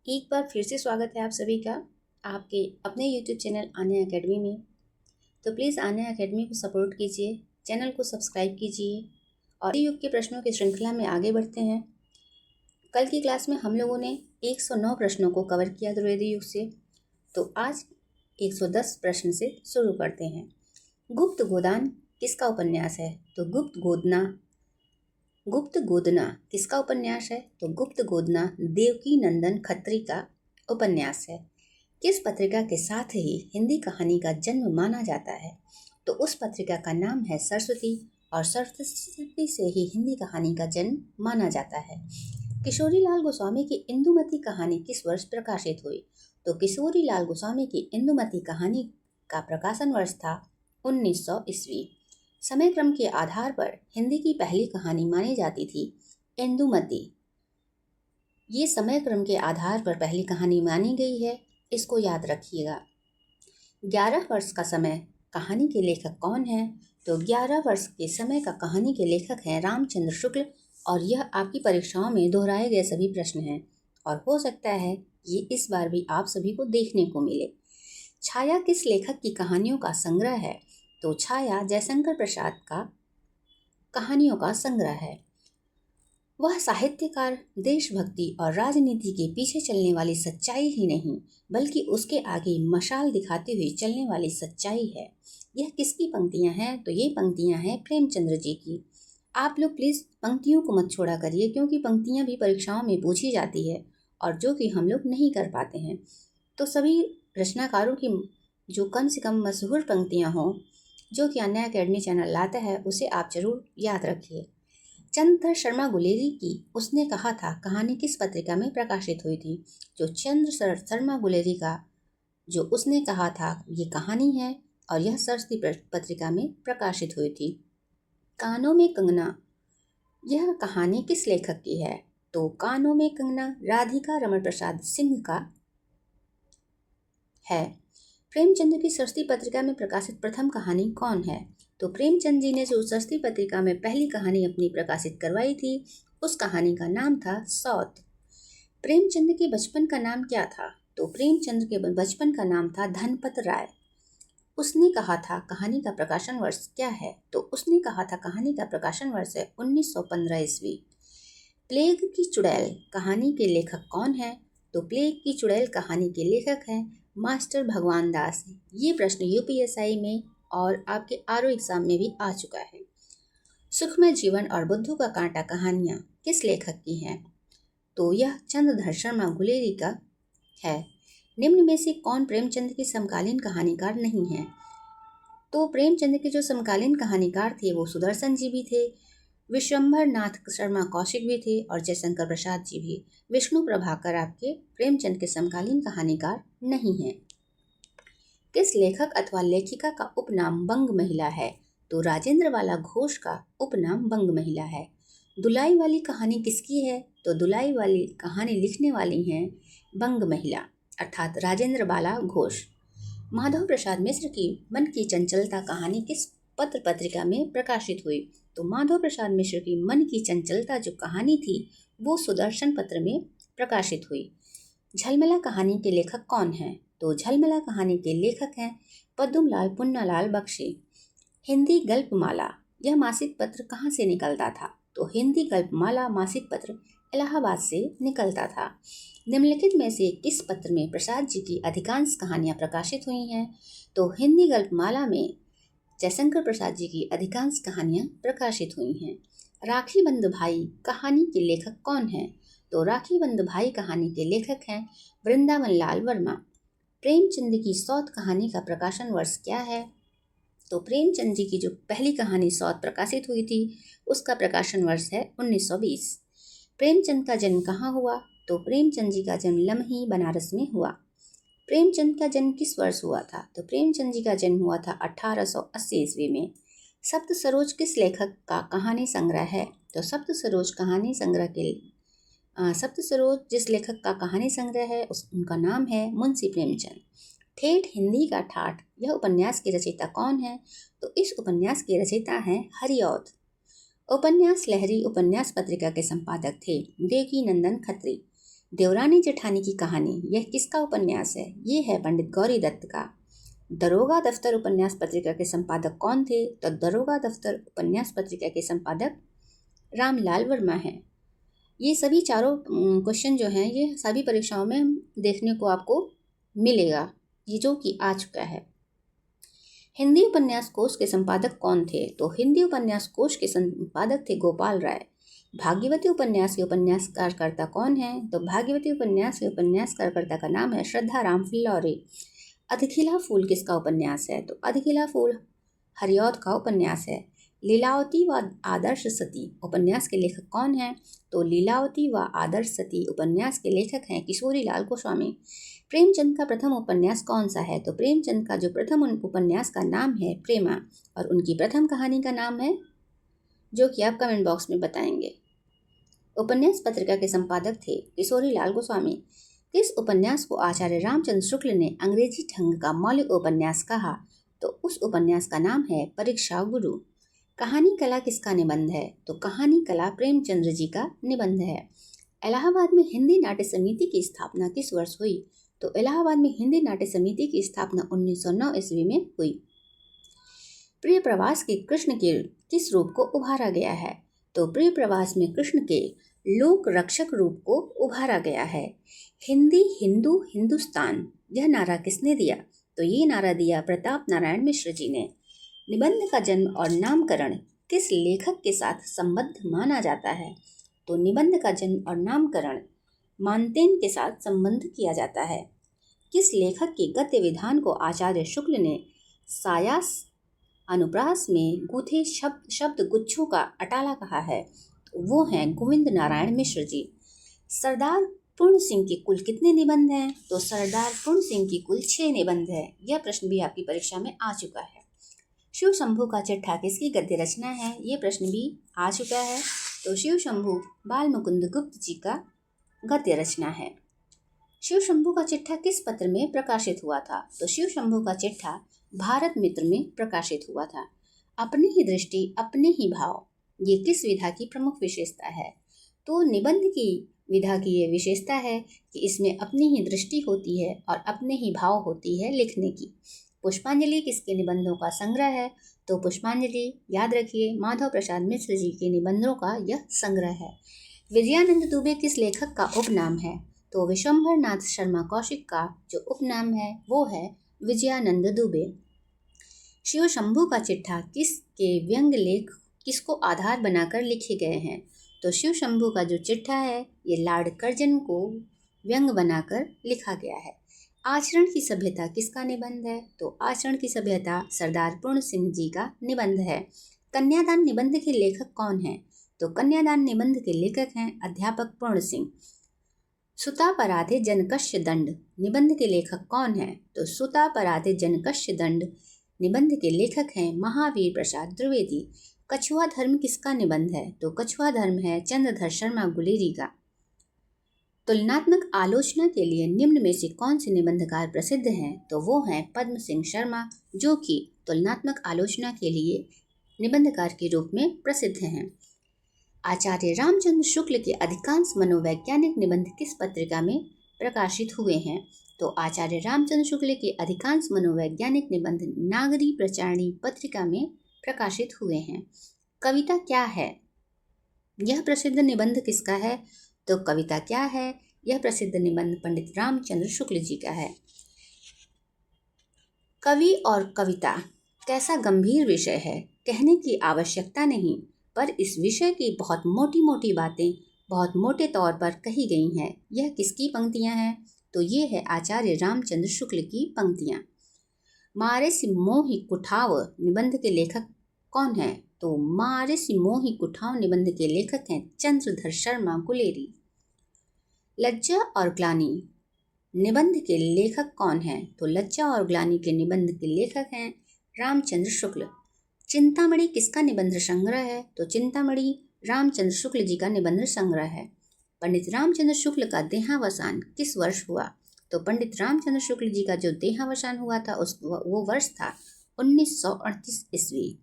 एक बार फिर से स्वागत है आप सभी का आपके अपने YouTube चैनल आन्या एकेडमी में। तो प्लीज़ आन्या एकेडमी को सपोर्ट कीजिए, चैनल को सब्सक्राइब कीजिए और युग के प्रश्नों की श्रृंखला में आगे बढ़ते हैं। कल की क्लास में हम लोगों ने 109 प्रश्नों को कवर किया द्विवेदी युग से। तो आज 110 प्रश्न से शुरू करते हैं। गुप्त गोदान किसका उपन्यास है? तो गुप्त गोदना किसका उपन्यास है? तो गुप्त गोदना देवकी नंदन खत्री का उपन्यास है। किस पत्रिका के साथ ही हिंदी कहानी का जन्म माना जाता है? तो उस पत्रिका का नाम है सरस्वती और सरस्वती से ही हिंदी कहानी का जन्म माना जाता है। किशोरीलाल गोस्वामी की इंदुमती कहानी किस वर्ष प्रकाशित हुई? तो किशोरीलाल गोस्वामी की इंदुमती कहानी का प्रकाशन वर्ष था 1900 ईस्वी। समय क्रम के आधार पर हिंदी की पहली कहानी मानी जाती थी इंदुमती। ये समय क्रम के आधार पर पहली कहानी मानी गई है, इसको याद रखिएगा। 11 वर्ष का समय कहानी के लेखक कौन है? तो 11 वर्ष के समय का कहानी के लेखक हैं रामचंद्र शुक्ल और यह आपकी परीक्षाओं में दोहराए गए सभी प्रश्न हैं और हो सकता है ये इस बार भी आप सभी को देखने को मिले। छाया किस लेखक की कहानियों का संग्रह है? तो छाया जयशंकर प्रसाद का कहानियों का संग्रह है। वह साहित्यकार देशभक्ति और राजनीति के पीछे चलने वाली सच्चाई ही नहीं बल्कि उसके आगे मशाल दिखाते हुए चलने वाली सच्चाई है। यह किसकी पंक्तियां हैं? तो ये पंक्तियां हैं प्रेमचंद्र जी की। आप लोग प्लीज़ पंक्तियों को मत छोड़ा करिए क्योंकि पंक्तियां भी परीक्षाओं में पूछी जाती है और जो कि हम लोग नहीं कर पाते हैं। तो सभी रचनाकारों की जो कम से कम मशहूर पंक्तियां हों जो कि आन्या एकेडमी चैनल लाता है उसे आप जरूर याद रखिए। चंद्र शर्मा गुलेरी की उसने कहा था कहानी किस पत्रिका में प्रकाशित हुई थी? जो चंद्र शर्मा गुलेरी का जो उसने कहा था ये कहानी है और यह सरस्वती पत्रिका में प्रकाशित हुई थी। कानों में कंगना यह कहानी किस लेखक की है? तो कानों में कंगना राधिका रमण प्रसाद सिंह का है। प्रेमचंद की सरस्वती पत्रिका में प्रकाशित प्रथम कहानी कौन है? तो प्रेमचंद जी ने जो सरस्वती पत्रिका में पहली कहानी अपनी प्रकाशित करवाई थी उस कहानी का नाम था सौत। प्रेमचंद के बचपन का नाम क्या था? तो प्रेमचंद के बचपन का नाम था धनपत राय। उसने कहा था कहानी का प्रकाशन वर्ष क्या है? तो उसने कहा था कहानी का प्रकाशन वर्ष है 1915 ईस्वी। प्लेग की चुड़ैल कहानी के लेखक कौन है? तो प्लेग की चुड़ैल कहानी के लेखक हैं मास्टर भगवान दास। ये प्रश्न यूपीएसआई में और आपके आरओ एग्जाम में भी आ चुका है। सुखमय जीवन और बुद्धू का कांटा कहानियाँ किस लेखक की हैं? तो यह चंद्रधर शर्मा गुलेरी का है। निम्न में से कौन प्रेमचंद के समकालीन कहानीकार नहीं है? तो प्रेमचंद के जो समकालीन कहानीकार थे वो सुदर्शन जी भी थे, विश्वंभर नाथ शर्मा कौशिक भी थे और जयशंकर प्रसाद जी भी। विष्णु प्रभाकर आपके प्रेमचंद के समकालीन कहानीकार नहीं हैं। किस लेखक अथवा लेखिका का उपनाम बंग महिला है? तो राजेंद्र बाला घोष का उपनाम बंग महिला है। दुलाई वाली कहानी किसकी है? तो दुलाई वाली कहानी लिखने वाली हैं बंग महिला अर्थात राजेंद्र बाला घोष। माधव प्रसाद मिश्र की मन की चंचलता कहानी किस पत्र पत्रिका में प्रकाशित हुई? तो माधव प्रसाद मिश्र की मन की चंचलता जो कहानी थी वो सुदर्शन पत्र में प्रकाशित हुई। झलमला कहानी के लेखक कौन हैं? तो झलमला कहानी के लेखक हैं पद्मलाल पुन्नालाल बख्शी। हिंदी गल्पमाला यह मासिक पत्र कहाँ से निकलता था? तो हिंदी गल्पमाला मासिक पत्र इलाहाबाद से निकलता था। निम्नलिखित में से किस पत्र में प्रसाद जी की अधिकांश कहानियाँ प्रकाशित हुई हैं? तो हिंदी गल्पमाला में जयशंकर प्रसाद जी की अधिकांश कहानियाँ प्रकाशित हुई हैं। राखी बंध भाई कहानी के लेखक कौन है? तो राखी बंध भाई कहानी के लेखक हैं वृंदावन लाल वर्मा। प्रेमचंद की सौत कहानी का प्रकाशन वर्ष क्या है? तो प्रेमचंद जी की जो पहली कहानी सौत प्रकाशित हुई थी उसका प्रकाशन वर्ष है 1920। प्रेमचंद का जन्म कहाँ हुआ? तो प्रेमचंद जी का जन्म लम्ही बनारस में हुआ। प्रेमचंद का जन्म किस वर्ष हुआ था? तो प्रेमचंद जी का जन्म हुआ था 1880 ईस्वी में। सप्त सरोज किस लेखक का कहानी संग्रह है? तो सप्त सरोज कहानी संग्रह के सप्त सरोज जिस लेखक का कहानी संग्रह है उनका नाम है मुंशी प्रेमचंद। ठेठ हिंदी का ठाठ यह उपन्यास के रचयिता कौन है? तो इस उपन्यास के रचयिता हैं हरिऔध। उपन्यास लहरी उपन्यास पत्रिका के संपादक थे देवकी नंदन खत्री। देवरानी जेठानी की कहानी, यह किसका उपन्यास है? ये है पंडित गौरी दत्त का। दरोगा दफ्तर उपन्यास पत्रिका के संपादक कौन थे? तो दरोगा दफ्तर उपन्यास पत्रिका के संपादक रामलाल वर्मा हैं। ये सभी चारों क्वेश्चन जो हैं ये सभी परीक्षाओं में देखने को आपको मिलेगा, ये जो कि आ चुका है। हिंदी उपन्यास कोश के संपादक कौन थे? तो हिंदी उपन्यास कोश के संपादक थे गोपाल राय। भाग्यवती उपन्यास के उपन्यासकारकर्ता कौन है? तो भाग्यवती उपन्यास के उपन्यासकारकर्ता का नाम है श्रद्धा राम फिल्लौरी। अधखिला फूल किसका उपन्यास है? तो अधखिला फूल हरिऔध का उपन्यास है। लीलावती व आदर्श सती उपन्यास के लेखक कौन हैं? तो लीलावती व आदर्श सती उपन्यास के लेखक हैं किशोरी लाल गोस्वामी। प्रेमचंद का प्रथम उपन्यास कौन सा है? तो प्रेमचंद का जो प्रथम उपन्यास का नाम है प्रेमा, और उनकी प्रथम कहानी का नाम है, जो कि आप कमेंट बॉक्स में बताएंगे। उपन्यास पत्रिका के संपादक थे किशोरी लाल गोस्वामी। किस उपन्यास को आचार्य रामचंद्र शुक्ल ने अंग्रेजी ढंग का मौलिक उपन्यास कहा? तो उस उपन्यास का नाम है परीक्षा गुरु। कहानी कला किसका निबंध है? तो कहानी कला प्रेमचंद्र जी का निबंध है। इलाहाबाद में हिंदी नाट्य समिति की स्थापना किस वर्ष हुई? तो इलाहाबाद में हिंदी नाट्य समिति की स्थापना 1909 ईस्वी में हुई। प्रिय प्रवास के कृष्ण के किस रूप को उभारा गया है? तो प्रिय प्रवास में कृष्ण के लोक रक्षक रूप को उभारा गया है। हिंदी हिंदू हिंदुस्तान, यह नारा किसने दिया? तो ये नारा दिया प्रताप नारायण मिश्र जी ने। निबंध का जन्म और नामकरण किस लेखक के साथ संबद्ध माना जाता है? तो निबंध का जन्म और नामकरण मानतेन के साथ संबंध किया जाता है। किस लेखक के गद्य विधान को आचार्य शुक्ल ने सायास अनुप्रास में गूथे शब्द गुच्छों का अटाला कहा है? वो हैं गोविंद नारायण मिश्र जी। सरदार पूर्ण सिंह के कुल कितने निबंध हैं? तो सरदार पूर्ण सिंह की कुल 6 निबंध है। यह प्रश्न भी आपकी परीक्षा में आ चुका है। शिव शंभू का चिट्ठा किसकी गद्य रचना है? ये प्रश्न भी आ चुका है। तो शिव शंभू बाल मुकुंद गुप्त जी का गद्य रचना है। शिव शंभू का चिट्ठा किस पत्र में प्रकाशित हुआ था? तो शिव शंभू का चिट्ठा भारत मित्र में प्रकाशित हुआ था। अपनी ही दृष्टि अपने ही भाव, ये किस विधा की प्रमुख विशेषता है? तो निबंध की विधा की ये विशेषता है कि इसमें अपनी ही दृष्टि होती है और अपने ही भाव होती है लिखने की। पुष्पांजलि किसके निबंधों का संग्रह है? तो पुष्पांजलि, याद रखिए, माधव प्रसाद मिश्र जी के निबंधों का यह संग्रह है। विजयानंद दुबे किस लेखक का उपनाम है? तो विश्वंभर नाथ शर्मा कौशिक का जो उपनाम है वो है विजयानंद दुबे। शिव शंभू का चिट्ठा किसके व्यंग लेख किसको आधार बनाकर लिखे गए हैं? तो शिव शंभू का जो चिट्ठा है ये लॉर्ड कर्जन को व्यंग बनाकर लिखा गया है। आचरण की सभ्यता किसका निबंध है? तो आचरण की सभ्यता सरदार पूर्ण सिंह जी का निबंध है। कन्यादान निबंध के लेखक कौन हैं? तो कन्यादान निबंध के लेखक हैं अध्यापक पूर्ण सिंह। सुतापराधे जनकस्य दंड निबंध के लेखक कौन हैं? तो सुतापराधे जनकस्य दंड निबंध के लेखक हैं महावीर प्रसाद द्विवेदी। कछुआ धर्म किसका निबंध है? तो कछुआ धर्म है चंद्रधर शर्मा गुलेरी का। तुलनात्मक आलोचना के लिए निम्न में से कौन से निबंधकार प्रसिद्ध हैं? तो वो हैं पद्म सिंह शर्मा, जो कि तुलनात्मक आलोचना के लिए निबंधकार के रूप में प्रसिद्ध हैं। आचार्य रामचंद्र शुक्ल के अधिकांश मनोवैज्ञानिक निबंध किस पत्रिका में प्रकाशित हुए हैं? तो आचार्य रामचंद्र शुक्ल के अधिकांश मनोवैज्ञानिक निबंध नागरी प्रचारणी पत्रिका में प्रकाशित हुए हैं। कविता क्या है? यह प्रसिद्ध निबंध किसका है? तो कविता क्या है? यह प्रसिद्ध निबंध पंडित रामचंद्र शुक्ल जी का है। कवि और कविता कैसा गंभीर विषय है, कहने की आवश्यकता नहीं, पर इस विषय की बहुत मोटी मोटी बातें बहुत मोटे तौर पर कही गई हैं। यह किसकी पंक्तियां हैं? तो ये है आचार्य रामचंद्र शुक्ल की पंक्तियां। मारिस मोहि कुठाव निबंध के लेखक कौन हैं? तो मारिस मोहि कुठाव निबंध के लेखक हैं चंद्रधर शर्मा गुलेरी। लज्जा और ग्लानि निबंध के लेखक कौन हैं? तो लज्जा और ग्लानि के निबंध के लेखक हैं रामचंद्र शुक्ल। चिंतामणि किसका निबंध संग्रह है? तो चिंतामणि रामचंद्र शुक्ल जी का निबंध संग्रह है। पंडित रामचंद्र शुक्ल का देहावसान किस वर्ष हुआ? तो पंडित रामचंद्र शुक्ल जी का जो देहावसान हुआ था वो वर्ष था 1938 ईस्वी।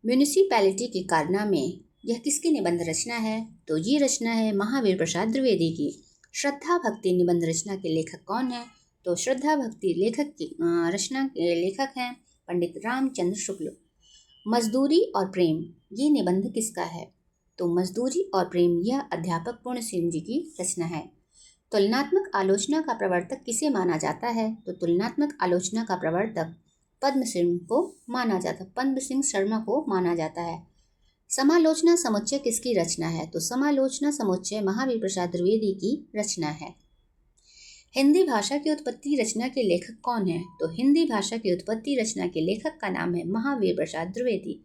म्यूनिसिपैलिटी के कारनामे, यह किसकी निबंध रचना है? तो ये रचना है महावीर प्रसाद द्विवेदी की। श्रद्धा भक्ति निबंध रचना के लेखक कौन है? तो श्रद्धा भक्ति रचना के लेखक हैं पंडित रामचंद्र शुक्ल। मजदूरी और प्रेम ये निबंध किसका है? तो मजदूरी और प्रेम यह अध्यापक पूर्ण सिंह जी की रचना है। तुलनात्मक आलोचना का प्रवर्तक किसे माना जाता है? तो तुलनात्मक आलोचना का प्रवर्तक पद्म सिंह शर्मा को माना जाता है। समालोचना समुच्चय किसकी रचना है? तो समालोचना समुच्चय महावीर प्रसाद द्विवेदी की रचना है। हिंदी भाषा की उत्पत्ति रचना के लेखक कौन है? तो हिंदी भाषा की उत्पत्ति रचना के लेखक का नाम है महावीर प्रसाद द्विवेदी।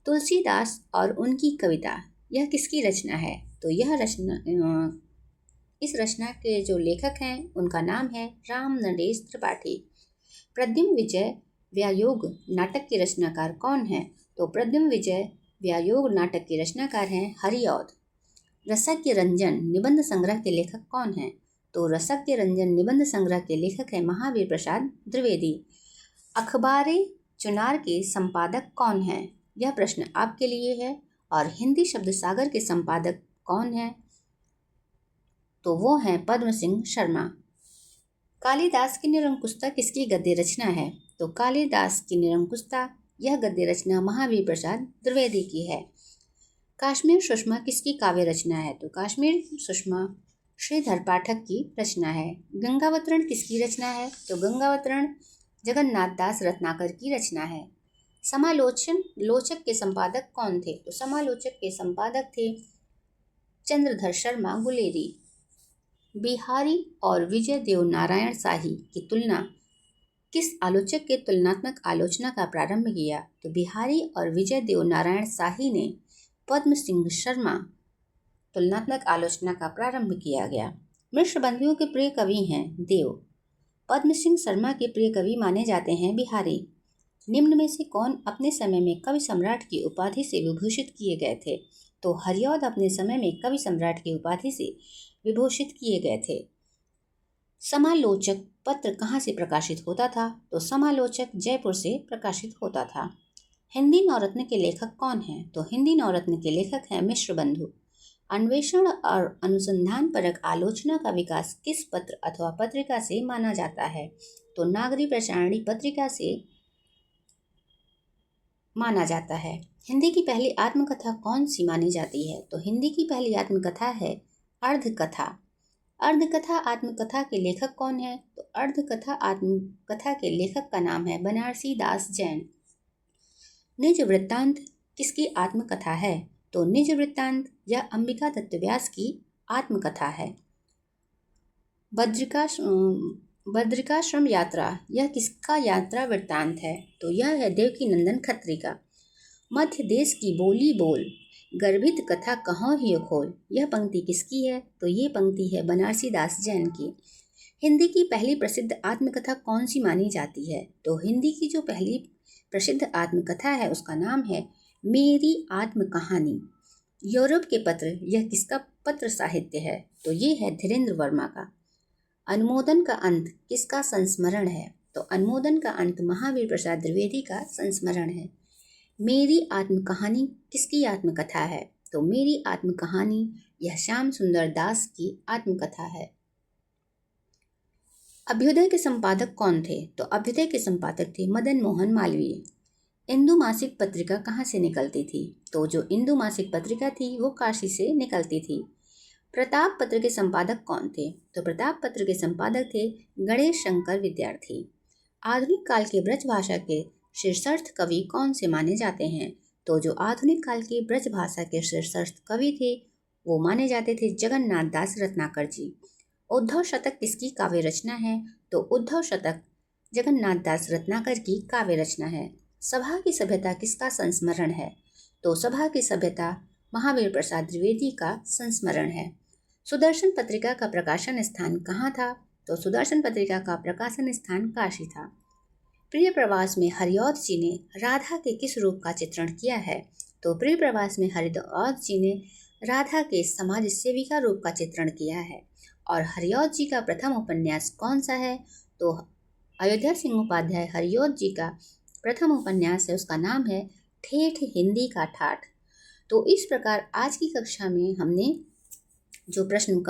तुलसीदास और उनकी कविता यह किसकी रचना है? तो इस रचना के जो लेखक हैं उनका नाम है राम नरेश त्रिपाठी। प्रद्युम्न विजय व्यायोग नाटक के रचनाकार कौन है? तो प्रद्युम्न विजय व्यायोग नाटक के रचनाकार हैं हरिऔध। रसज्ञ रंजन निबंध संग्रह के लेखक कौन है? तो रसज्ञ रंजन निबंध संग्रह के लेखक है महावीर प्रसाद द्विवेदी। अखबारे चुनार के संपादक कौन है? यह प्रश्न आपके लिए है। और हिंदी शब्द सागर के संपादक कौन है? तो वो हैं पद्म सिंह शर्मा। कालिदास की निरंकुशता किसकी गद्य रचना है? तो कालिदास की निरंकुशता यह गद्य रचना महावीर प्रसाद द्विवेदी की है। काश्मीर सुषमा किसकी काव्य रचना है? तो काश्मीर सुषमा श्रीधर पाठक की रचना है। गंगावतरण किसकी रचना है? तो गंगावतरण जगन्नाथ दास रत्नाकर की रचना है। लोचक के संपादक कौन थे? तो समालोचक के संपादक थे चंद्रधर शर्मा गुलेरी। बिहारी और विजय देव नारायण शाही की तुलना किस आलोचक के तुलनात्मक आलोचना का प्रारंभ किया? तो बिहारी और विजय देव नारायण शाही ने पद्म सिंह शर्मा तुलनात्मक आलोचना का प्रारंभ किया गया। मिश्र बंधुओं के प्रिय कवि हैं देव। पद्म सिंह शर्मा के प्रिय कवि माने जाते हैं बिहारी। निम्न में से कौन अपने समय में कवि सम्राट की उपाधि से विभूषित किए गए थे? तो हरिऔध अपने समय में कवि सम्राट की उपाधि से विभूषित किए गए थे। समालोचक पत्र कहाँ से प्रकाशित होता था? तो समालोचक जयपुर से प्रकाशित होता था। हिंदी नवरत्न के लेखक कौन हैं? तो हिंदी नवरत्न के लेखक हैं मिश्र बंधु। अन्वेषण और अनुसंधान परक आलोचना का विकास किस पत्र अथवा पत्रिका से माना जाता है? तो नागरी प्रसारणी पत्रिका से माना जाता है। हिंदी की पहली आत्मकथा कौन सी मानी जाती है? तो हिंदी की पहली आत्मकथा है अर्धकथा। अर्धकथा आत्मकथा के लेखक कौन है? तो अर्धकथा आत्मकथा के लेखक का नाम है बनारसी दास जैन। निज वृत्तांत किसकी आत्मकथा है? तो निज वृत्तांत यह अंबिका दत्त व्यास की आत्मकथा है। बद्रिकाश्रम यात्रा यह किसका यात्रा वृत्तांत है? तो यह है देवकीनंदन खत्री का। मध्य देश की बोली बोल गर्भित कथा कहाँ ही खोल यह पंक्ति किसकी है? तो ये पंक्ति है बनारसी दास जैन की। हिंदी की पहली प्रसिद्ध आत्मकथा कौन सी मानी जाती है? तो हिंदी की जो पहली प्रसिद्ध आत्मकथा है उसका नाम है मेरी आत्म कहानी। यूरोप के पत्र यह किसका पत्र साहित्य है? तो ये है धीरेन्द्र वर्मा का। अनुमोदन का अंत किसका संस्मरण है? तो अनुमोदन का अंत महावीर प्रसाद द्विवेदी का संस्मरण है। मेरी आत्म कहानी किसकी आत्मकथा है? तो मेरी आत्म कहानी यह श्याम सुंदर दास की आत्मकथा है। अभ्युदय के संपादक कौन थे? तो अभ्युदय के संपादक थे मदन मोहन मालवीय। इंदु मासिक पत्रिका कहाँ से निकलती थी? तो जो इंदु मासिक पत्रिका थी वो काशी से निकलती थी। प्रताप पत्र के संपादक कौन थे? तो प्रताप पत्र के संपादक थे गणेश शंकर विद्यार्थी। आधुनिक काल के ब्रज भाषा के शीर्षस्थ कवि कौन से माने जाते हैं? तो जो आधुनिक काल के ब्रज भाषा के शीर्षस्थ कवि थे वो माने जाते थे जगन्नाथ दास रत्नाकर जी। उद्धव शतक किसकी काव्य रचना है? तो उद्धव शतक जगन्नाथ दास रत्नाकर की काव्य रचना है। सभा की सभ्यता किसका संस्मरण है? तो सभा की सभ्यता महावीर प्रसाद द्विवेदी का संस्मरण है। सुदर्शन पत्रिका का प्रकाशन स्थान कहाँ था? तो सुदर्शन पत्रिका का प्रकाशन स्थान काशी था। प्रिय प्रवास में हरिऔध जी ने राधा के किस रूप का चित्रण किया है? तो प्रिय प्रवास में हरिऔध जी ने राधा के समाज सेविका रूप का चित्रण किया है। और हरिऔध जी का प्रथम उपन्यास कौन सा है? तो अयोध्या सिंह उपाध्याय हरिऔध जी का प्रथम उपन्यास है, उसका नाम है ठेठ हिंदी का ठाठ। तो इस प्रकार आज की कक्षा में हमने जो प्रश्न